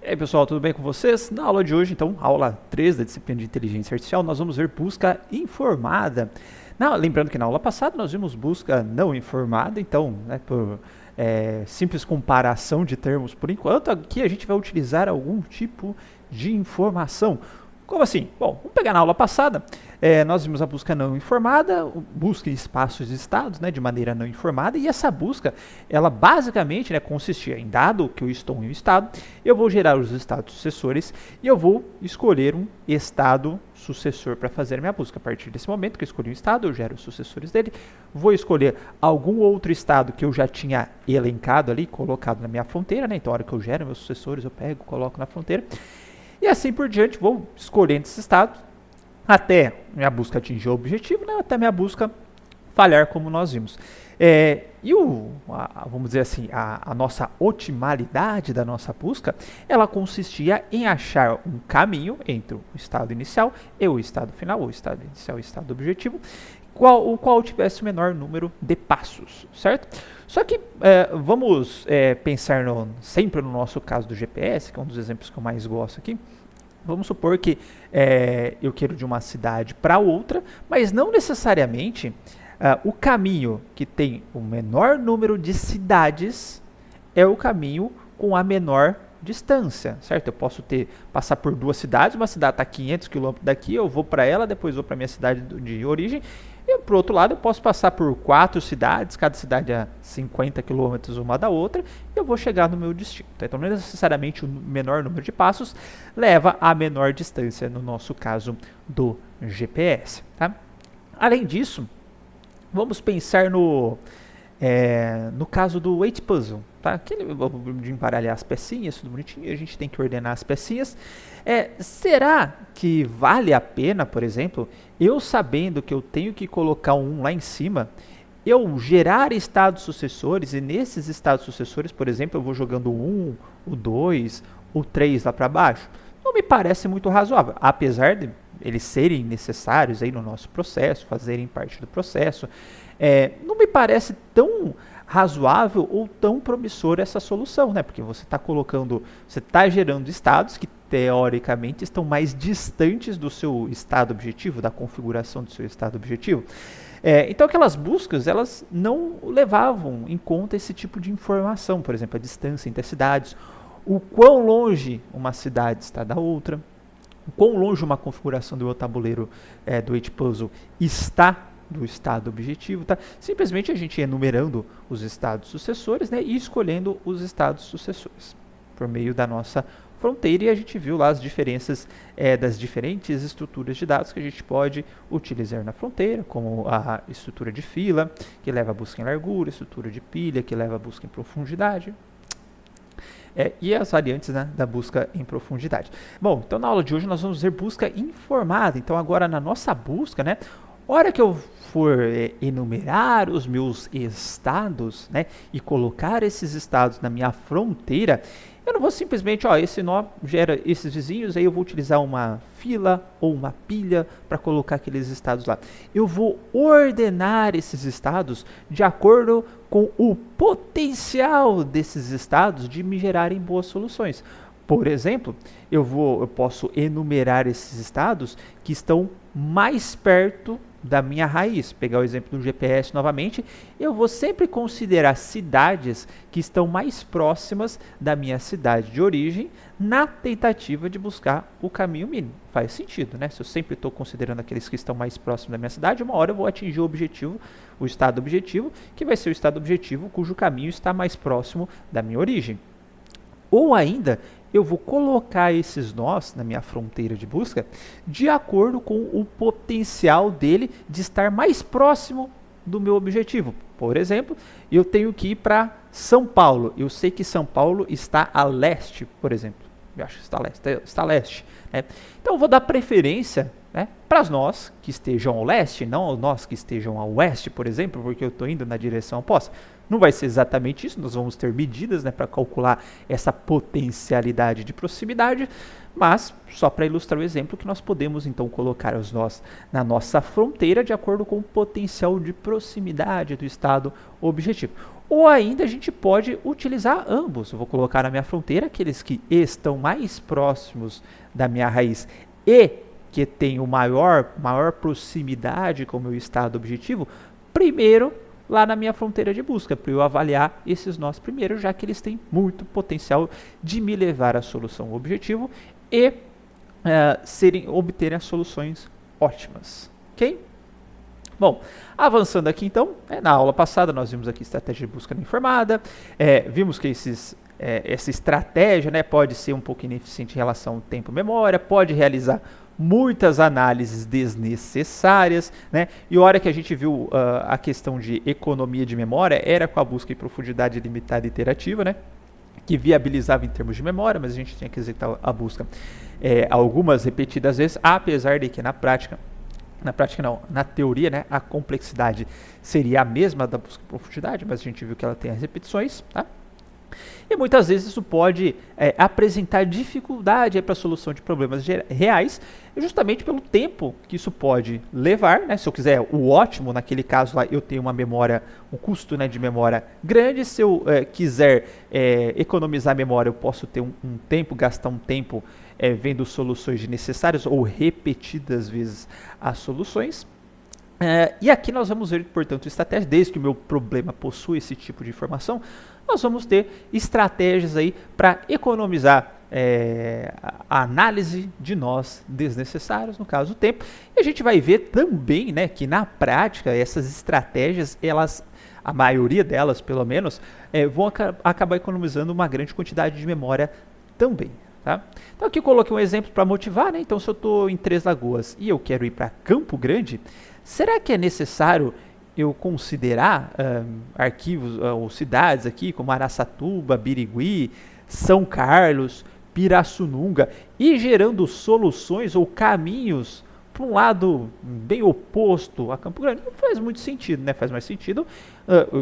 E aí pessoal, tudo bem com vocês? Na aula de hoje, então, aula 3 da disciplina de Inteligência Artificial, nós vamos ver busca informada. Lembrando que na aula passada nós vimos busca não informada, então, por simples comparação de termos por enquanto, aqui a gente vai utilizar algum tipo de informação. Como assim? Bom, vamos pegar na aula passada, nós vimos a busca não informada, busca em espaços de estados, de maneira não informada, e essa busca, ela basicamente consistia em, dado que eu estou em um estado, eu vou gerar os estados sucessores e eu vou escolher um estado sucessor para fazer a minha busca. A partir desse momento que eu escolhi um estado, eu gero os sucessores dele, vou escolher algum outro estado que eu já tinha elencado ali, colocado na minha fronteira, então a hora que eu gero meus sucessores, eu pego, coloco na fronteira, e assim por diante, vou escolhendo esses estados até minha busca atingir o objetivo, até minha busca falhar, como nós vimos. Vamos dizer assim, a nossa otimalidade da nossa busca, ela consistia em achar um caminho entre o estado inicial e o estado final, o estado inicial e o estado objetivo, o qual tivesse o menor número de passos, certo? Só que vamos pensar sempre no nosso caso do GPS, que é um dos exemplos que eu mais gosto aqui. Vamos supor que eu quero de uma cidade para outra, mas não necessariamente o caminho que tem o menor número de cidades é o caminho com a menor distância, certo? Eu posso passar por duas cidades, uma cidade está a 500 km daqui, eu vou para ela, depois vou para a minha cidade de origem, e por outro lado eu posso passar por 4 cidades, cada cidade a 50 km uma da outra, e eu vou chegar no meu destino. Então não necessariamente o menor número de passos leva a menor distância, no nosso caso do GPS. Tá? Além disso, vamos pensar no caso do weight puzzle, tá? Aquele de embaralhar as pecinhas, tudo bonitinho, a gente tem que ordenar as pecinhas. Será que vale a pena, por exemplo, eu sabendo que eu tenho que colocar um lá em cima, eu gerar estados sucessores, e nesses estados sucessores, por exemplo, eu vou jogando o 1, o 2, o 3 lá para baixo? Não me parece muito razoável, apesar de eles serem necessários aí no nosso processo, fazerem parte do processo. Não me parece tão razoável ou tão promissora essa solução, porque você está gerando estados que teoricamente estão mais distantes do seu estado objetivo, da configuração do seu estado objetivo. Então aquelas buscas, elas não levavam em conta esse tipo de informação, por exemplo, a distância entre as cidades, o quão longe uma cidade está da outra, o quão longe uma configuração do meu tabuleiro do weight puzzle está do estado objetivo, tá? Simplesmente a gente ia enumerando os estados sucessores, e escolhendo os estados sucessores por meio da nossa fronteira, e a gente viu lá as diferenças das diferentes estruturas de dados que a gente pode utilizar na fronteira, como a estrutura de fila, que leva a busca em largura, a estrutura de pilha, que leva a busca em profundidade, e as variantes da busca em profundidade. Bom, então na aula de hoje nós vamos ver busca informada. Então agora na nossa busca, hora que eu for enumerar os meus estados, e colocar esses estados na minha fronteira, eu não vou simplesmente, esse nó gera esses vizinhos, aí eu vou utilizar uma fila ou uma pilha para colocar aqueles estados lá. Eu vou ordenar esses estados de acordo com o potencial desses estados de me gerarem boas soluções. Por exemplo, eu posso enumerar esses estados que estão mais perto da minha raiz. Pegar o exemplo do GPS novamente, eu vou sempre considerar cidades que estão mais próximas da minha cidade de origem na tentativa de buscar o caminho mínimo. Faz sentido, Se eu sempre estou considerando aqueles que estão mais próximos da minha cidade, uma hora eu vou atingir o objetivo, o estado objetivo, que vai ser o estado objetivo cujo caminho está mais próximo da minha origem. Ou ainda, eu vou colocar esses nós na minha fronteira de busca de acordo com o potencial dele de estar mais próximo do meu objetivo. Por exemplo, eu tenho que ir para São Paulo. Eu sei que São Paulo está a leste, por exemplo. Eu acho que está a leste. Então, eu vou dar preferência para as nós que estejam ao leste, não aos nós que estejam ao oeste, por exemplo, porque eu estou indo na direção oposta. Não vai ser exatamente isso, nós vamos ter medidas para calcular essa potencialidade de proximidade, mas só para ilustrar o exemplo que nós podemos então colocar os nós na nossa fronteira de acordo com o potencial de proximidade do estado objetivo. Ou ainda a gente pode utilizar ambos. Eu vou colocar na minha fronteira aqueles que estão mais próximos da minha raiz e que têm maior proximidade com o meu estado objetivo, primeiro lá na minha fronteira de busca, para eu avaliar esses nós primeiro, já que eles têm muito potencial de me levar à solução objetivo e obterem as soluções ótimas. Ok? Bom, avançando aqui então, na aula passada nós vimos aqui estratégia de busca não informada, vimos que essa estratégia pode ser um pouco ineficiente em relação ao tempo-memória, pode realizar muitas análises desnecessárias, e a hora que a gente viu a questão de economia de memória era com a busca em profundidade limitada iterativa, que viabilizava em termos de memória, mas a gente tinha que executar a busca algumas repetidas vezes, apesar de que na prática não, na teoria, a complexidade seria a mesma da busca em profundidade, mas a gente viu que ela tem as repetições, tá? E muitas vezes isso pode apresentar dificuldade para a solução de problemas reais, justamente pelo tempo que isso pode levar, Se eu quiser o ótimo, naquele caso lá eu tenho um custo de memória grande. Se eu quiser economizar memória, eu posso ter gastar um tempo vendo soluções desnecessárias ou repetidas vezes as soluções. E aqui nós vamos ver, portanto, estratégias, desde que o meu problema possui esse tipo de informação, nós vamos ter estratégias aí para economizar a análise de nós desnecessários, no caso o tempo. E a gente vai ver também que na prática essas estratégias, a maioria delas pelo menos, vão acabar economizando uma grande quantidade de memória também. Tá? Então aqui eu coloquei um exemplo para motivar, Então se eu estou em Três Lagoas e eu quero ir para Campo Grande, será que é necessário eu considerar arquivos ou cidades aqui como Araçatuba, Birigui, São Carlos, Pirassununga, e gerando soluções ou caminhos para um lado bem oposto a Campo Grande? Não faz muito sentido, Faz mais sentido,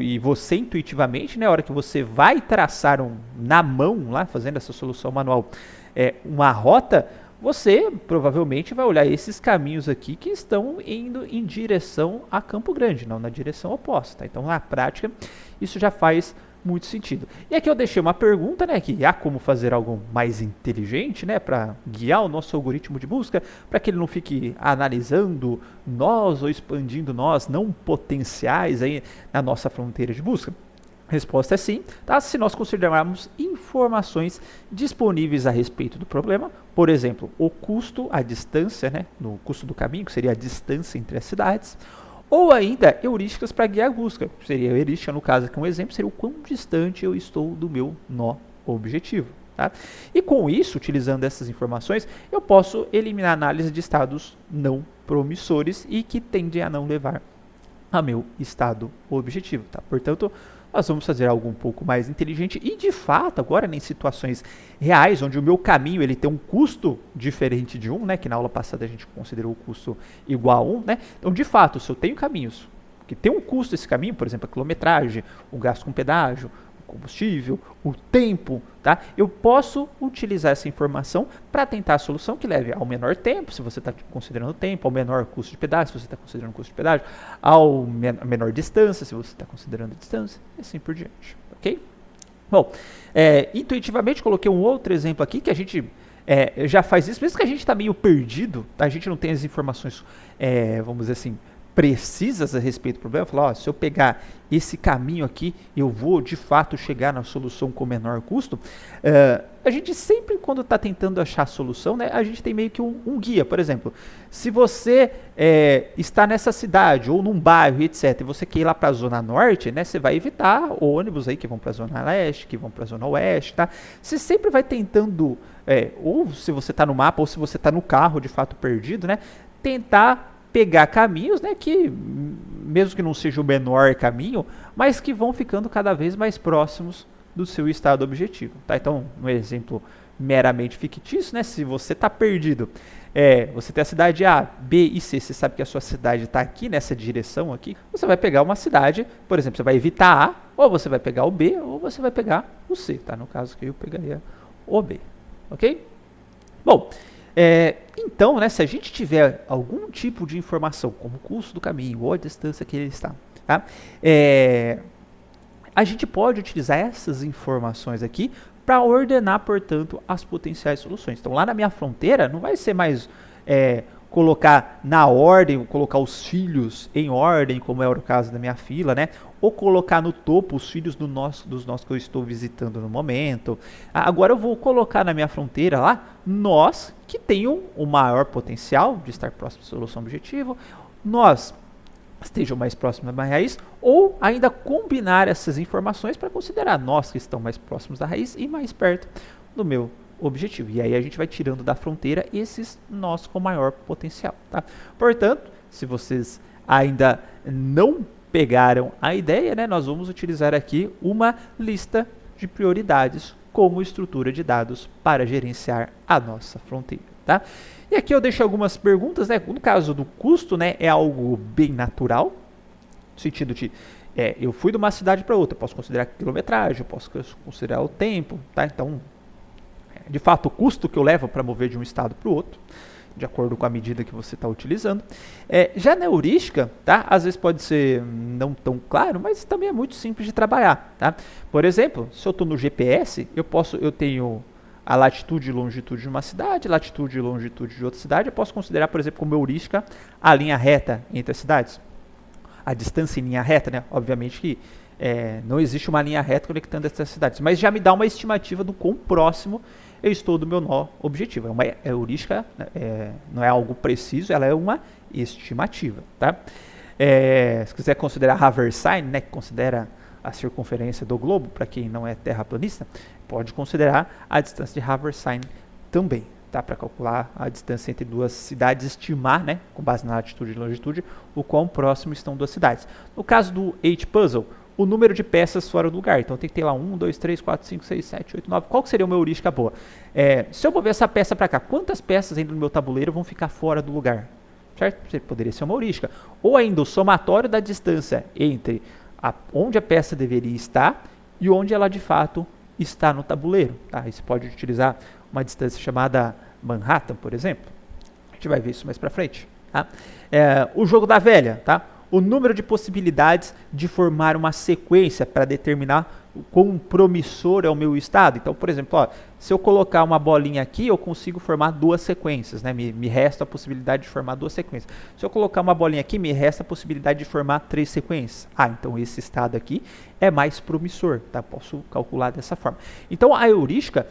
e você intuitivamente, a hora que você vai traçar na mão, lá fazendo essa solução manual, uma rota, você provavelmente vai olhar esses caminhos aqui que estão indo em direção a Campo Grande, não na direção oposta. Então, na prática, isso já faz muito sentido. E aqui eu deixei uma pergunta, que há como fazer algo mais inteligente, para guiar o nosso algoritmo de busca, para que ele não fique analisando nós ou expandindo nós não potenciais aí na nossa fronteira de busca. A resposta é sim, tá? Se nós considerarmos informações disponíveis a respeito do problema, por exemplo, o custo, a distância, no custo do caminho, que seria a distância entre as cidades, ou ainda heurísticas para guiar a busca. Seria a heurística, no caso aqui um exemplo, seria o quão distante eu estou do meu nó objetivo. Tá? E com isso, utilizando essas informações, eu posso eliminar a análise de estados não promissores e que tendem a não levar a meu estado objetivo. Tá? Portanto, nós vamos fazer algo um pouco mais inteligente e, de fato, agora em situações reais, onde o meu caminho ele tem um custo diferente de um, que na aula passada a gente considerou o custo igual a 1, Então, de fato, se eu tenho caminhos que tem um custo esse caminho, por exemplo, a quilometragem, o gasto com pedágio, o combustível, o tempo, tá? Eu posso utilizar essa informação para tentar a solução que leve ao menor tempo, se você está considerando tempo, ao menor custo de pedágio, se você está considerando custo de pedágio, ao menor distância, se você está considerando distância, e assim por diante, ok? Bom, intuitivamente coloquei um outro exemplo aqui que a gente já faz isso, mesmo que a gente está meio perdido, tá? A gente não tem as informações, vamos dizer assim, precisas a respeito do problema, falar, se eu pegar esse caminho aqui, eu vou de fato chegar na solução com menor custo. A gente sempre, quando está tentando achar a solução, a gente tem meio que um guia. Por exemplo, se você está nessa cidade ou num bairro, etc., e você quer ir lá para a zona norte, você vai evitar ônibus aí que vão para a zona leste, que vão para a zona oeste, tá? Você sempre vai tentando, ou se você está no mapa, ou se você está no carro de fato perdido, tentar pegar caminhos, que mesmo que não seja o menor caminho, mas que vão ficando cada vez mais próximos do seu estado objetivo, tá? Então, um exemplo meramente fictício, se você está perdido, você tem a cidade A, B e C, você sabe que a sua cidade está aqui nessa direção aqui, você vai pegar uma cidade, por exemplo, você vai evitar A, ou você vai pegar o B, ou você vai pegar o C, tá? No caso que eu pegaria o B, ok? Bom, então, se a gente tiver algum tipo de informação, como o custo do caminho ou a distância que ele está, tá? a gente pode utilizar essas informações aqui para ordenar, portanto, as potenciais soluções. Então, lá na minha fronteira, não vai ser mais colocar na ordem, colocar os filhos em ordem, como é o caso da minha fila, né? Ou colocar no topo os filhos dos nós que eu estou visitando no momento. Agora eu vou colocar na minha fronteira lá nós que tenham o maior potencial de estar próximo da solução objetivo, nós estejam mais próximos da raiz, ou ainda combinar essas informações para considerar nós que estão mais próximos da raiz e mais perto do meu objetivo. E aí a gente vai tirando da fronteira esses nós com maior potencial. Tá? Portanto, se vocês ainda não pegaram a ideia, né, nós vamos utilizar aqui uma lista de prioridades como estrutura de dados para gerenciar a nossa fronteira. Tá? E aqui eu deixo algumas perguntas, né? No caso do custo, né, é algo bem natural, no sentido de eu fui de uma cidade para outra, eu posso considerar quilometragem, eu posso considerar o tempo, tá? Então, de fato, o custo que eu levo para mover de um estado para o outro, de acordo com a medida que você está utilizando. Já na heurística, tá? Às vezes pode ser não tão claro, mas também é muito simples de trabalhar. Tá? Por exemplo, se eu estou no GPS, eu tenho a latitude e longitude de uma cidade, latitude e longitude de outra cidade. Eu posso considerar, por exemplo, como heurística, a linha reta entre as cidades. A distância em linha reta, né? Obviamente que não existe uma linha reta conectando essas cidades, mas já me dá uma estimativa do quão próximo eu estou do meu nó objetivo. É uma heurística, não é algo preciso, ela é uma estimativa. Tá? Se quiser considerar Haversine, né, que considera a circunferência do globo, para quem não é terraplanista, pode considerar a distância de Haversine também, tá? Para calcular a distância entre duas cidades, estimar, né, com base na latitude e longitude, o quão próximo estão duas cidades. No caso do H-Puzzle, o número de peças fora do lugar. Então tem que ter lá 1, 2, 3, 4, 5, 6, 7, 8, 9. Qual que seria uma heurística boa? Se eu mover essa peça para cá, quantas peças ainda no meu tabuleiro vão ficar fora do lugar? Certo? Poderia ser uma heurística. Ou ainda o somatório da distância entre onde a peça deveria estar e onde ela de fato está no tabuleiro. Tá? Aí você pode utilizar uma distância chamada Manhattan, por exemplo. A gente vai ver isso mais para frente. Tá? O jogo da velha, tá? O número de possibilidades de formar uma sequência para determinar o quão promissor é o meu estado. Então, por exemplo, se eu colocar uma bolinha aqui, eu consigo formar duas sequências. Né? Me resta a possibilidade de formar duas sequências. Se eu colocar uma bolinha aqui, me resta a possibilidade de formar três sequências. Então esse estado aqui é mais promissor. Tá? Posso calcular dessa forma. Então, a heurística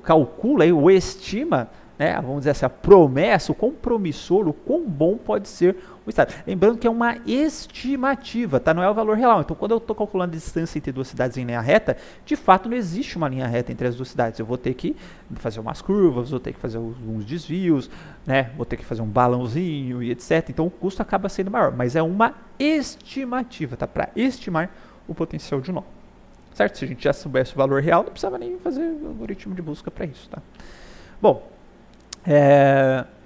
calcula, ou estima, né, vamos dizer assim, a promessa, o quão promissor, o quão bom pode ser o estado. Lembrando que é uma estimativa, tá? Não é o valor real. Então, quando eu estou calculando a distância entre duas cidades em linha reta, de fato não existe uma linha reta entre as duas cidades. Eu vou ter que fazer umas curvas, vou ter que fazer uns desvios, né? Vou ter que fazer um balãozinho e etc. Então, o custo acaba sendo maior, mas é uma estimativa, tá? Para estimar o potencial de nó. Certo? Se a gente já soubesse o valor real, não precisava nem fazer algoritmo de busca para isso, tá? Bom,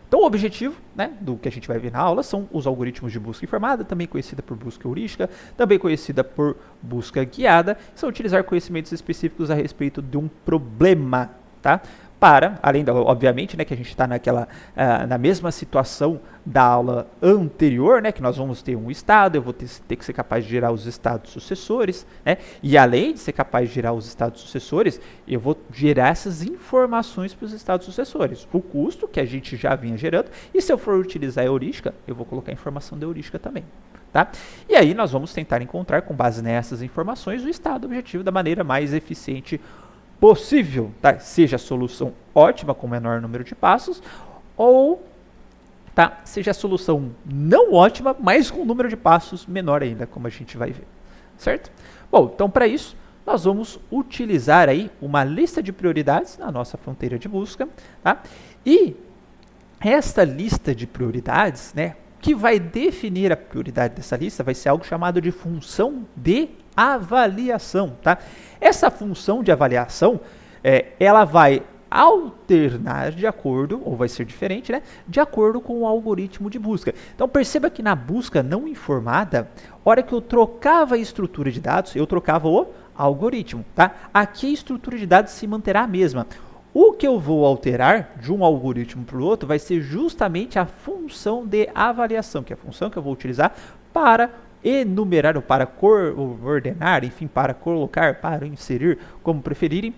então o objetivo, né, do que a gente vai ver na aula são os algoritmos de busca informada, também conhecida por busca heurística, também conhecida por busca guiada, são utilizar conhecimentos específicos a respeito de um problema, tá? Para, além da, obviamente, né, que a gente está na mesma situação da aula anterior, né, que nós vamos ter um estado, eu vou ter que ser capaz de gerar os estados sucessores, né, e além de ser capaz de gerar os estados sucessores, eu vou gerar essas informações para os estados sucessores, o custo que a gente já vinha gerando, e se eu for utilizar a heurística, eu vou colocar a informação da heurística também. Tá? E aí nós vamos tentar encontrar, com base nessas informações, o estado objetivo da maneira mais eficiente possível, tá? Seja a solução ótima com menor número de passos, ou seja a solução não ótima, mas com um número de passos menor ainda, como a gente vai ver, certo? Bom, então para isso, nós vamos utilizar aí uma lista de prioridades na nossa fronteira de busca, tá? E esta lista de prioridades, né, que vai definir a prioridade dessa lista vai ser algo chamado de função de avaliação, tá? Essa função de avaliação, ela vai alternar de acordo, ou vai ser diferente, né? De acordo com o algoritmo de busca. Então perceba que na busca não informada, hora que eu trocava a estrutura de dados, eu trocava o algoritmo, tá? Aqui a estrutura de dados se manterá a mesma. O que eu vou alterar de um algoritmo para o outro vai ser justamente a função de avaliação, que é a função que eu vou utilizar para enumerar ou para ordenar, enfim, para colocar, para inserir, como preferirem,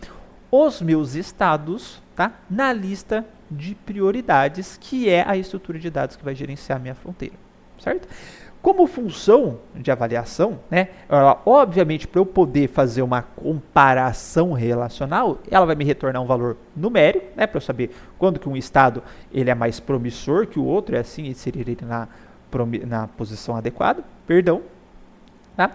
os meus estados, tá, na lista de prioridades, que é a estrutura de dados que vai gerenciar a minha fronteira, certo? Como função de avaliação, né, obviamente, para eu poder fazer uma comparação relacional, ela vai me retornar um valor numérico, né, para eu saber quando que um estado ele é mais promissor que o outro, é assim inserir ele na posição adequada, perdão. Tá?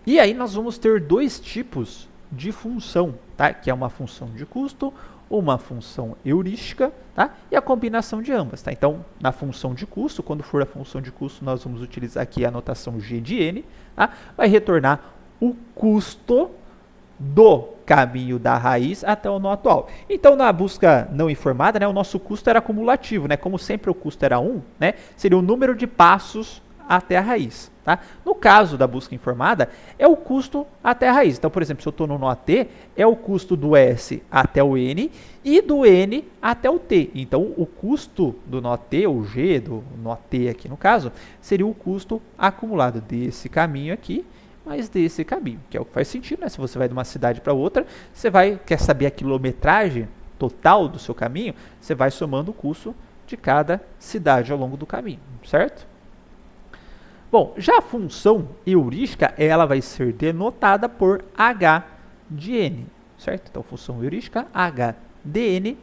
E aí nós vamos ter dois tipos de função, tá? Que é uma função de custo, uma função heurística, tá? E a combinação de ambas, tá? Então, na função de custo, quando for a função de custo, nós vamos utilizar aqui a notação G de N, tá? Vai retornar o custo do caminho da raiz até o nó atual. Então, na busca não informada, né, o nosso custo era acumulativo, né? Como sempre o custo era 1, né? Seria o número de passos até a raiz. Tá? No caso da busca informada, é o custo até a raiz. Então, por exemplo, se eu estou no nó T, é o custo do S até o N e do N até o T. Então, o custo do nó T, ou G do nó T aqui no caso, seria o custo acumulado desse caminho aqui, mais desse caminho, que é o que faz sentido, né? Se você vai de uma cidade para outra, quer saber a quilometragem total do seu caminho, você vai somando o custo de cada cidade ao longo do caminho, certo? Bom, já a função heurística, ela vai ser denotada por H de N, certo? Então, função heurística, H de N.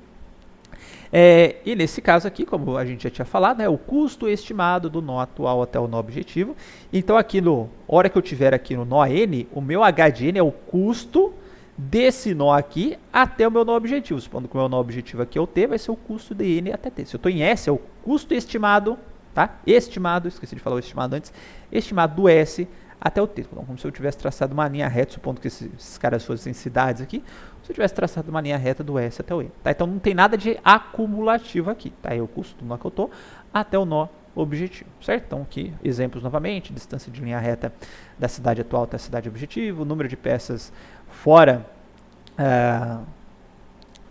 E nesse caso aqui, como a gente já tinha falado, é o custo estimado do nó atual até o nó objetivo. Então, aqui hora que eu tiver aqui no nó N, o meu H de N é o custo desse nó aqui até o meu nó objetivo. Supondo que o meu nó objetivo aqui é o T, vai ser o custo de N até T. Se eu estou em S, é o custo estimado, tá? Estimado, esqueci de falar o estimado antes, estimado do S até o T. Então, como se eu tivesse traçado uma linha reta, supondo que esses caras fossem cidades aqui, se eu tivesse traçado uma linha reta do S até o E. Tá? Então, não tem nada de acumulativo aqui. Tá? É o custo do nó que eu estou até o nó objetivo, certo? Então, aqui, exemplos novamente, distância de linha reta da cidade atual até a cidade objetivo, número de peças fora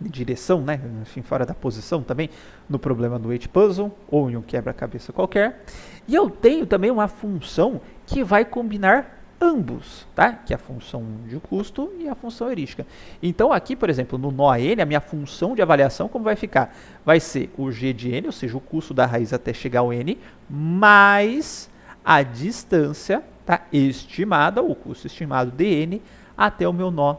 de direção, né? Enfim, fora da posição também, no problema do weight puzzle, ou em um quebra-cabeça qualquer. E eu tenho também uma função que vai combinar ambos, tá? Que é a função de custo e a função heurística. Então, aqui, por exemplo, no nó N, a minha função de avaliação, como vai ficar? Vai ser o G de N, ou seja, o custo da raiz até chegar ao N, mais a distância, tá? Estimada, o custo estimado de N, até o meu nó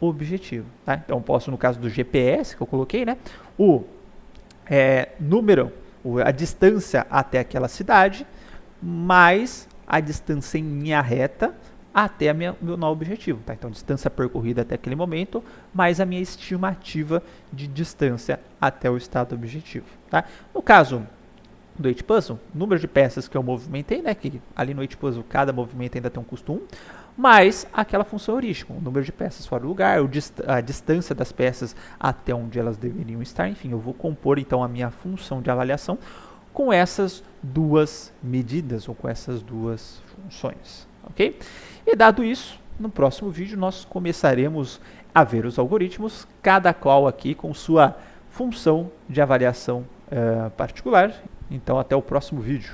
objetivo. Tá? Então, posso, no caso do GPS que eu coloquei, né? A distância até aquela cidade, mais a distância em linha reta até meu nó objetivo. Tá? Então, distância percorrida até aquele momento, mais a minha estimativa de distância até o estado objetivo. Tá? No caso do weight puzzle, número de peças que eu movimentei, né? Que ali no weight puzzle cada movimento ainda tem um custo 1, mais aquela função heurística, o número de peças fora do lugar, a distância das peças até onde elas deveriam estar. Enfim, eu vou compor então a minha função de avaliação com essas duas medidas ou com essas duas funções, ok? E dado isso, no próximo vídeo nós começaremos a ver os algoritmos, cada qual aqui com sua função de avaliação particular. Então, até o próximo vídeo.